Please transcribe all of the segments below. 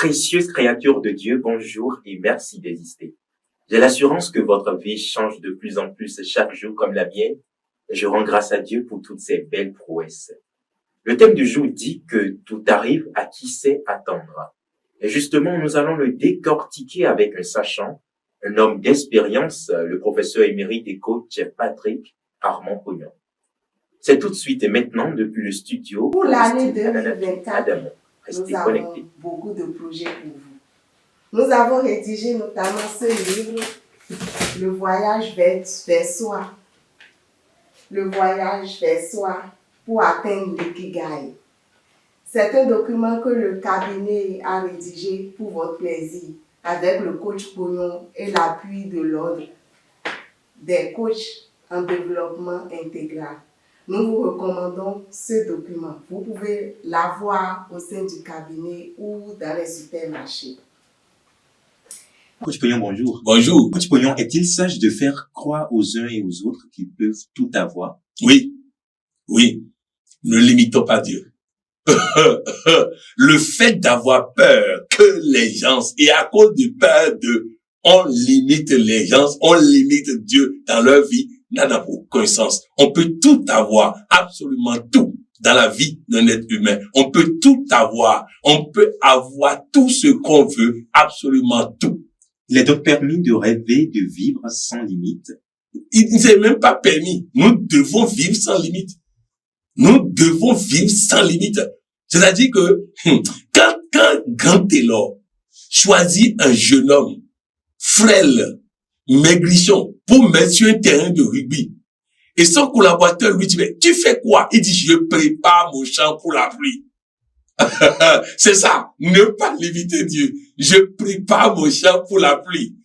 Précieuse créature de Dieu, bonjour et merci d'exister. J'ai l'assurance que votre vie change de plus en plus chaque jour comme la mienne. Et je rends grâce à Dieu pour toutes ces belles prouesses. Le thème du jour dit que tout arrive à qui sait attendre. Et justement, nous allons le décortiquer avec un sachant, un homme d'expérience, le professeur émérite et coach Patrick Armand Pognon. C'est tout de suite et maintenant depuis le studio. Pour l'année 2024, Restez nous connectés. avons beaucoup de projets pour vous. Nous avons rédigé notamment ce livre, Le voyage vers soi. Le voyage vers soi pour atteindre l'ikigai. C'est un document que le cabinet a rédigé pour votre plaisir avec le coach Pognon et l'appui de l'ordre des coachs en développement intégral. Nous vous recommandons ce document. Vous pouvez l'avoir au sein du cabinet ou dans les supermarchés. Coach Pognon, bonjour. Bonjour. Coach Pognon, est-il sage de faire croire aux uns et aux autres qu'ils peuvent tout avoir? Oui. Ne limitons pas Dieu. Le fait d'avoir peur que les gens, et à cause de peur on limite les gens, on limite Dieu dans leur vie, n'a aucun sens. On peut tout avoir, absolument tout, dans la vie d'un être humain. On peut tout avoir. On peut avoir tout ce qu'on veut, absolument tout. Il est donc permis de rêver, de vivre sans limite. Il ne s'est même pas permis. Nous devons vivre sans limite. Nous devons vivre sans limite. C'est-à-dire que quand Grant Taylor choisit un jeune homme frêle, maigrichon, pour mettre sur un terrain de rugby, et son collaborateur lui dit, mais tu fais quoi? Il dit, je prépare mon champ pour la pluie. C'est ça, ne pas limiter Dieu. Je prépare mon champ pour la pluie.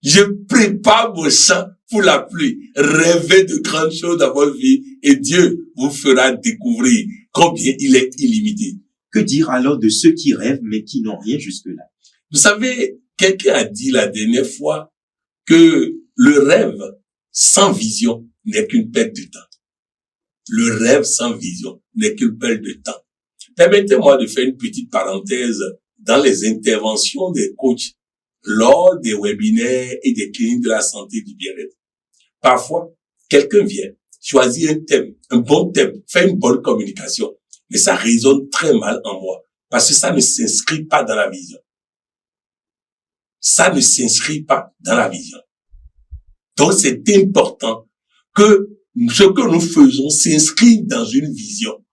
Je prépare mon champ pour la pluie. Rêvez de grandes choses dans votre vie et Dieu vous fera découvrir combien il est illimité. Que dire alors de ceux qui rêvent mais qui n'ont rien jusque-là? Vous savez, quelqu'un a dit la dernière fois que le rêve sans vision n'est qu'une perte de temps. Le rêve sans vision n'est qu'une perte de temps. Permettez-moi de faire une petite parenthèse dans les interventions des coachs lors des webinaires et des cliniques de la santé et du bien-être. Parfois, quelqu'un vient, choisit un thème, un bon thème, fait une bonne communication, mais ça résonne très mal en moi parce que ça ne s'inscrit pas dans la vision. Ça ne s'inscrit pas dans la vision. Donc, c'est important que ce que nous faisons s'inscrive dans une vision.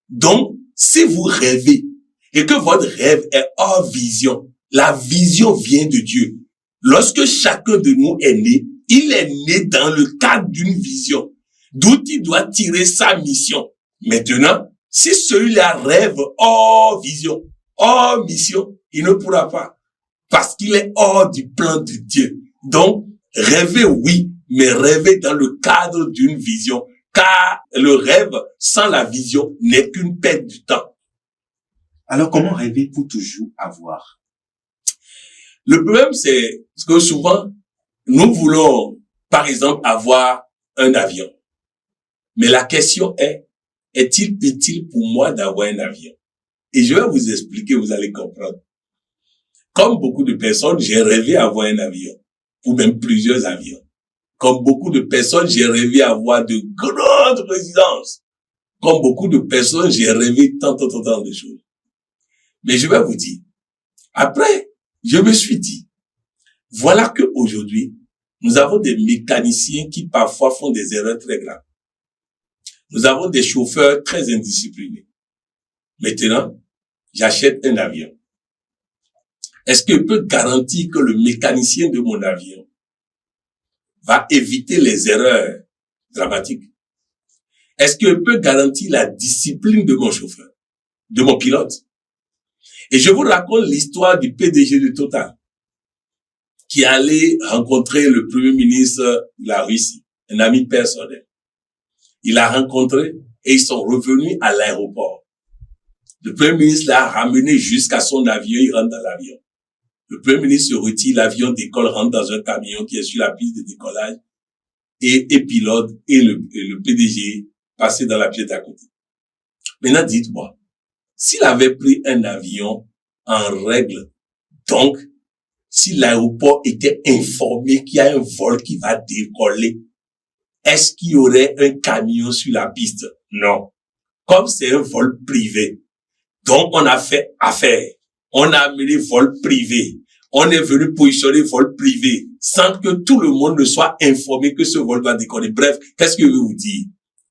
Donc, si vous rêvez et que votre rêve est hors vision, la vision vient de Dieu. Lorsque chacun de nous est né, il est né dans le cadre d'une vision, d'où il doit tirer sa mission. Maintenant, si celui-là rêve hors vision, hors mission, il ne pourra pas, parce qu'il est hors du plan de Dieu. Donc, rêver, oui, mais rêver dans le cadre d'une vision, car le rêve sans la vision n'est qu'une perte du temps. Alors, comment rêver pour toujours avoir? Le problème, c'est que souvent, nous voulons, par exemple, avoir un avion. Mais la question est-il utile pour moi d'avoir un avion? Et je vais vous expliquer, vous allez comprendre. Comme beaucoup de personnes, j'ai rêvé d'avoir un avion, ou même plusieurs avions. Comme beaucoup de personnes, j'ai rêvé d'avoir de grandes résidences. Comme beaucoup de personnes, j'ai rêvé tant de choses. Mais je vais vous dire, après, je me suis dit, voilà que aujourd'hui, nous avons des mécaniciens qui parfois font des erreurs très graves. Nous avons des chauffeurs très indisciplinés. Maintenant, j'achète un avion. Est-ce que je peux garantir que le mécanicien de mon avion va éviter les erreurs dramatiques? Est-ce que je peux garantir la discipline de mon chauffeur, de mon pilote? Et je vous raconte l'histoire du PDG de Total, qui est allé rencontrer le premier ministre de la Russie, un ami personnel. Il l'a rencontré et ils sont revenus à l'aéroport. Le premier ministre l'a ramené jusqu'à son avion, il rentre dans l'avion. Le premier ministre se retire, l'avion décolle, rentre dans un camion qui est sur la piste de décollage et pilote et le PDG passait dans la pièce d'à côté. Maintenant, dites-moi, s'il avait pris un avion en règle. Donc, si l'aéroport était informé qu'il y a un vol qui va décoller, est-ce qu'il y aurait un camion sur la piste? Non. Comme c'est un vol privé, donc on a fait affaire. On a amené vol privé. On est venu positionner vol privé sans que tout le monde ne soit informé que ce vol va décoller. Bref, qu'est-ce que je veux vous dire?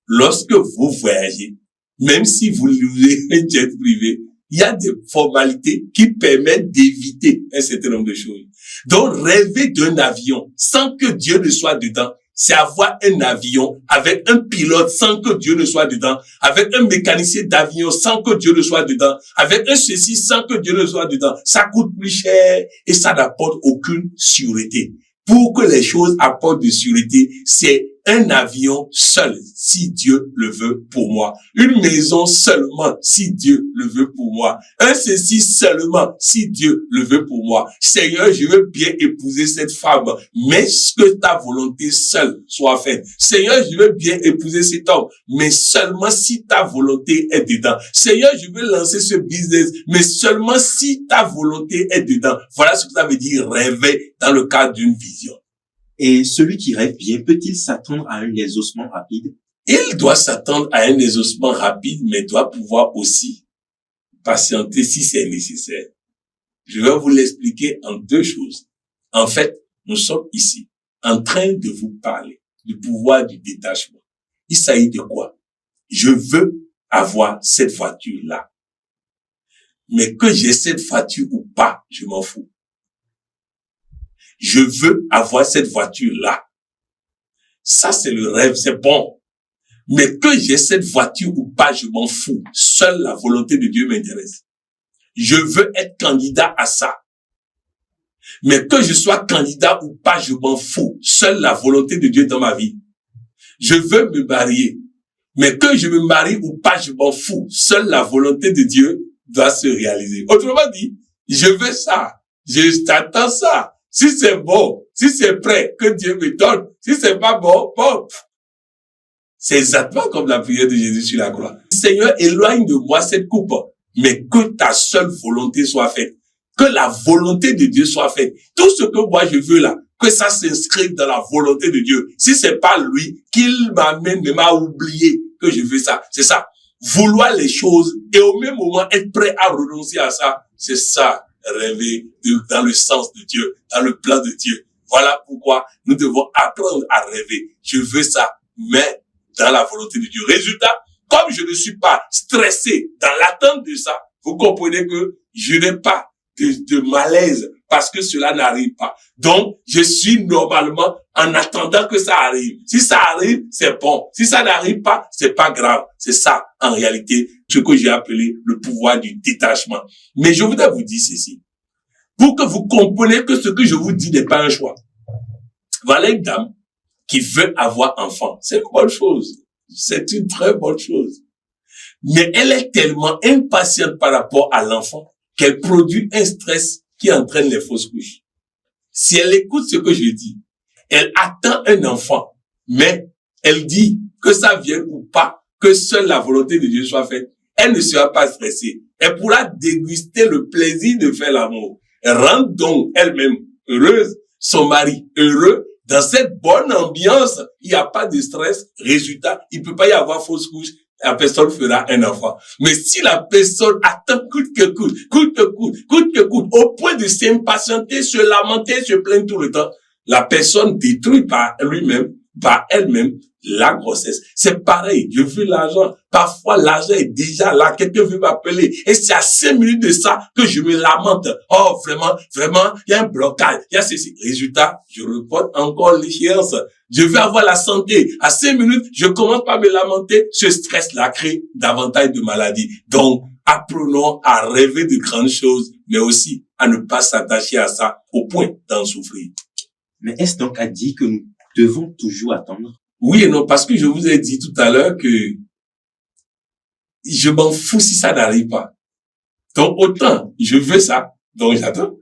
Lorsque vous voyagez, même si vous louez un jet privé, il y a des formalités qui permettent d'éviter un certain nombre de choses. Donc, rêver d'un avion sans que Dieu ne soit dedans, c'est avoir un avion avec un pilote sans que Dieu ne soit dedans, avec un mécanicien d'avion sans que Dieu ne soit dedans, avec un ceci sans que Dieu ne soit dedans. Ça coûte plus cher et ça n'apporte aucune sûreté. Pour que les choses apportent de sûreté, c'est un avion seul, si Dieu le veut pour moi. Une maison seulement, si Dieu le veut pour moi. Un ceci seulement, si Dieu le veut pour moi. Seigneur, je veux bien épouser cette femme, mais que ta volonté seule soit faite. Seigneur, je veux bien épouser cet homme, mais seulement si ta volonté est dedans. Seigneur, je veux lancer ce business, mais seulement si ta volonté est dedans. Voilà ce que ça veut dire rêver dans le cadre d'une vision. Et celui qui rêve bien, peut-il s'attendre à un exaucement rapide? Il doit s'attendre à un exaucement rapide, mais doit pouvoir aussi patienter si c'est nécessaire. Je vais vous l'expliquer en deux choses. En fait, nous sommes ici en train de vous parler du pouvoir du détachement. Il s'agit de quoi? Je veux avoir cette voiture-là. Mais que j'ai cette voiture ou pas, je m'en fous. Je veux avoir cette voiture-là. Ça, c'est le rêve, c'est bon. Mais que j'ai cette voiture ou pas, je m'en fous. Seule la volonté de Dieu m'intéresse. Je veux être candidat à ça. Mais que je sois candidat ou pas, je m'en fous. Seule la volonté de Dieu dans ma vie. Je veux me marier. Mais que je me marie ou pas, je m'en fous. Seule la volonté de Dieu doit se réaliser. Autrement dit, je veux ça. J'attends ça. Si c'est bon, si c'est prêt, que Dieu me donne. Si c'est pas bon, bon. C'est exactement comme la prière de Jésus sur la croix. Seigneur, éloigne de moi cette coupe, mais que ta seule volonté soit faite. Que la volonté de Dieu soit faite. Tout ce que moi je veux là, que ça s'inscrive dans la volonté de Dieu. Si c'est pas lui, qu'il m'amène, mais m'a oublié que je veux ça. C'est ça. Vouloir les choses et au même moment être prêt à renoncer à ça. C'est ça. Rêver dans le sens de Dieu, dans le plan de Dieu. Voilà pourquoi nous devons apprendre à rêver. Je veux ça, mais dans la volonté de Dieu. Résultat, comme je ne suis pas stressé dans l'attente de ça, vous comprenez que je n'ai pas de malaise parce que cela n'arrive pas. Donc, je suis normalement en attendant que ça arrive. Si ça arrive, c'est bon. Si ça n'arrive pas, c'est pas grave. C'est ça, en réalité, ce que j'ai appelé le pouvoir du détachement. Mais je voudrais vous dire ceci. Pour que vous compreniez que ce que je vous dis n'est pas un choix. Voilà une dame qui veut avoir enfant. C'est une bonne chose. C'est une très bonne chose. Mais elle est tellement impatiente par rapport à l'enfant qu'elle produit un stress qui entraîne les fausses couches. Si elle écoute ce que je dis, elle attend un enfant, mais elle dit que ça vienne ou pas, que seule la volonté de Dieu soit faite. Elle ne sera pas stressée. Elle pourra déguster le plaisir de faire l'amour. Elle rend donc elle-même heureuse, son mari heureux. Dans cette bonne ambiance, il n'y a pas de stress. Résultat, il ne peut pas y avoir fausse couche. La personne fera un enfant. Mais si la personne attend coûte que coûte, au point de s'impatienter, se lamenter, se plaindre tout le temps, la personne détruit par lui-même, par elle-même, la grossesse. C'est pareil, je veux l'argent. Parfois, l'argent est déjà là, quelqu'un veut m'appeler. Et c'est à 5 minutes de ça que je me lamente. Oh, vraiment, il y a un blocage, il y a ceci. Résultat, je reporte encore l'échéance. Je veux avoir la santé. À 5 minutes, je commence par me lamenter. Ce stress-là crée davantage de maladies. Donc, apprenons à rêver de grandes choses, mais aussi à ne pas s'attacher à ça au point d'en souffrir. Mais est-ce donc à dire que nous devons toujours attendre? Oui et non, parce que je vous ai dit tout à l'heure que je m'en fous si ça n'arrive pas. Donc autant je veux ça, donc j'attends.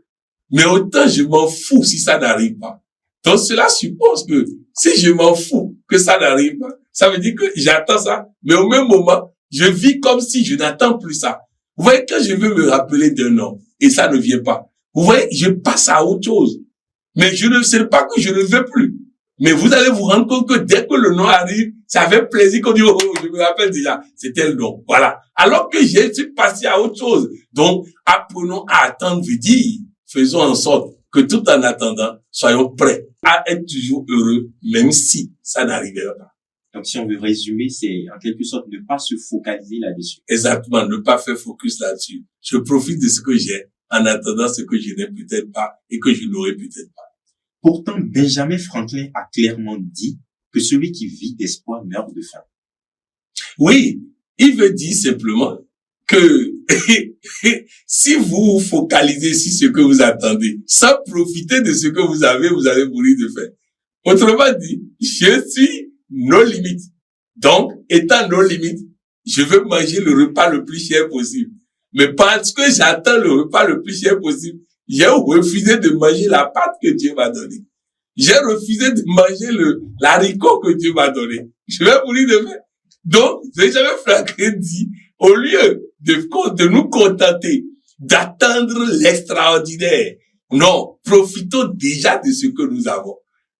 Mais autant je m'en fous si ça n'arrive pas. Donc cela suppose que si je m'en fous que ça n'arrive pas, ça veut dire que j'attends ça. Mais au même moment, je vis comme si je n'attends plus ça. Vous voyez, quand je veux me rappeler d'un homme et ça ne vient pas. Vous voyez, je passe à autre chose. Mais je ne sais pas que je ne veux plus. Mais vous allez vous rendre compte que dès que le nom arrive, ça fait plaisir qu'on dit, oh, je me rappelle déjà, c'était le nom. Voilà. Alors que je suis passé à autre chose. Donc, apprenons à attendre, veut dire, faisons en sorte que tout en attendant, soyons prêts à être toujours heureux, même si ça n'arrivera pas. Donc, si on veut résumer, c'est en quelque sorte ne pas se focaliser là-dessus. Exactement, ne pas faire focus là-dessus. Je profite de ce que j'ai en attendant ce que je n'ai peut-être pas et que je n'aurai peut-être pas. Pourtant, Benjamin Franklin a clairement dit que celui qui vit d'espoir meurt de faim. Oui, il veut dire simplement que si vous vous focalisez sur ce que vous attendez, sans profiter de ce que vous allez mourir de faim. Autrement dit, je suis nos limites. Donc, étant nos limites, je veux manger le repas le plus cher possible. Mais parce que j'attends le repas le plus cher possible, j'ai refusé de manger la pâte que Dieu m'a donnée. J'ai refusé de manger l'haricot que Dieu m'a donné. Je vais mourir de faim. Donc, Benjamin Franklin dit, au lieu de nous contenter d'attendre l'extraordinaire, non, profitons déjà de ce que nous avons.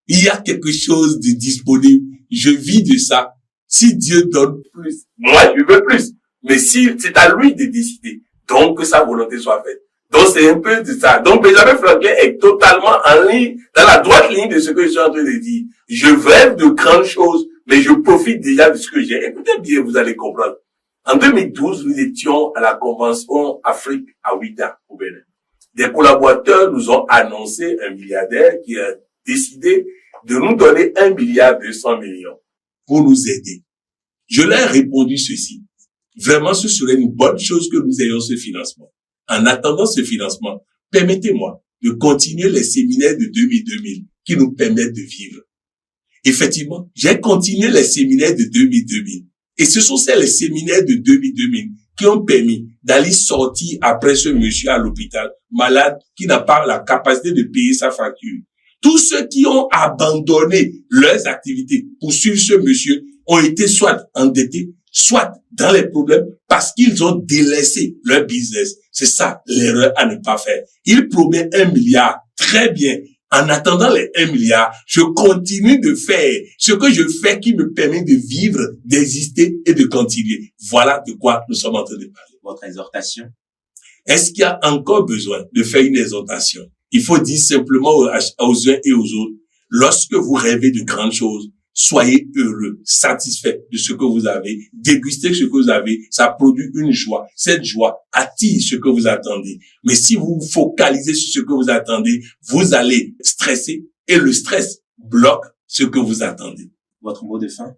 Il y a quelque chose de disponible. Je vis de ça. Si Dieu donne plus, moi, je veux plus. Mais si c'est à lui de décider, donc que sa volonté soit faite. Donc c'est un peu de ça. Donc Benjamin Franklin est totalement en ligne, dans la droite ligne de ce que je suis en train de dire. Je rêve de grandes choses, mais je profite déjà de ce que j'ai. Écoutez bien, vous allez comprendre. En 2012, nous étions à la convention Afrique à Ouidah, au Bénin. Des collaborateurs nous ont annoncé un milliardaire qui a décidé de nous donner 1,2 milliard pour nous aider. Je leur ai répondu ceci. Vraiment, ce serait une bonne chose que nous ayons ce financement. En attendant ce financement, permettez-moi de continuer les séminaires de 2000 qui nous permettent de vivre. Effectivement, j'ai continué les séminaires de 2000. Et ce sont les séminaires de 2000 qui ont permis d'aller sortir après ce monsieur à l'hôpital, malade, qui n'a pas la capacité de payer sa facture. Tous ceux qui ont abandonné leurs activités pour suivre ce monsieur ont été soit endettés, soit dans les problèmes parce qu'ils ont délaissé leur business. C'est ça l'erreur à ne pas faire. Il promet 1 milliard. Très bien. En attendant les 1 milliard, je continue de faire ce que je fais qui me permet de vivre, d'exister et de continuer. Voilà de quoi nous sommes en train de parler. Votre exhortation. Est-ce qu'il y a encore besoin de faire une exhortation? Il faut dire simplement aux uns et aux autres, lorsque vous rêvez de grandes choses, soyez heureux, satisfaits de ce que vous avez, dégustez ce que vous avez, ça produit une joie. Cette joie attire ce que vous attendez. Mais si vous vous focalisez sur ce que vous attendez, vous allez stresser et le stress bloque ce que vous attendez. Votre mot de fin?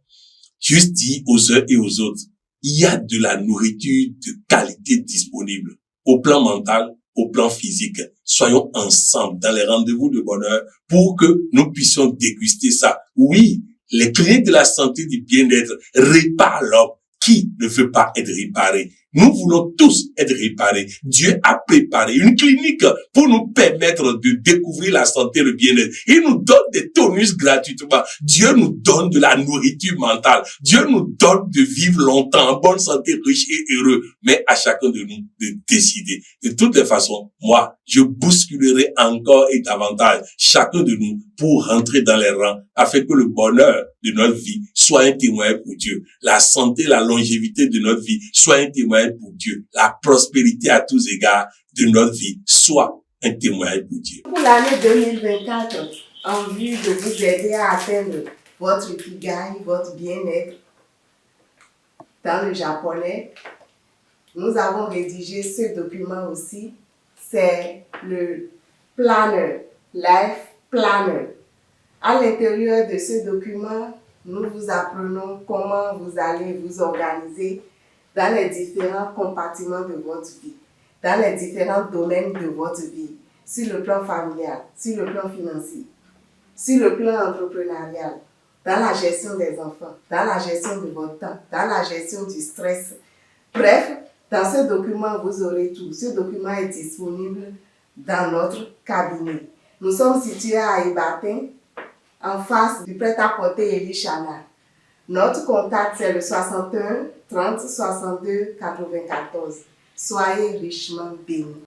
Juste dire aux uns et aux autres, il y a de la nourriture de qualité disponible au plan mental, au plan physique. Soyons ensemble dans les rendez-vous de bonheur pour que nous puissions déguster ça. Oui, les cliniques de la santé et du bien-être réparent l'homme. Qui ne veut pas être réparé? Nous voulons tous être réparés. Dieu a préparé une clinique pour nous permettre de découvrir la santé et le bien-être. Il nous donne des tonus gratuitement. Dieu nous donne de la nourriture mentale. Dieu nous donne de vivre longtemps, en bonne santé, riche et heureux. Mais à chacun de nous de décider. De toutes les façons, moi, je bousculerai encore et davantage chacun de nous pour rentrer dans les rangs afin que le bonheur de notre vie soit un témoin pour Dieu. La santé, la longévité de notre vie soit un témoin pour Dieu. La prospérité à tous égards de notre vie soit un témoin pour Dieu. Pour l'année 2024, en vue de vous aider à atteindre votre ikigai, votre bien-être dans le japonais, nous avons rédigé ce document aussi. C'est le planner, Life Planner. À l'intérieur de ce document, nous vous apprenons comment vous allez vous organiser dans les différents compartiments de votre vie, dans les différents domaines de votre vie, sur le plan familial, sur le plan financier, sur le plan entrepreneurial, dans la gestion des enfants, dans la gestion de votre temps, dans la gestion du stress. Bref, dans ce document, vous aurez tout. Ce document est disponible dans notre cabinet. Nous sommes situés à Ibatin, en face du prêt-à-porter Elie Chanal. Notre contact, c'est le 61 30 62 94. Soyez richement bénis.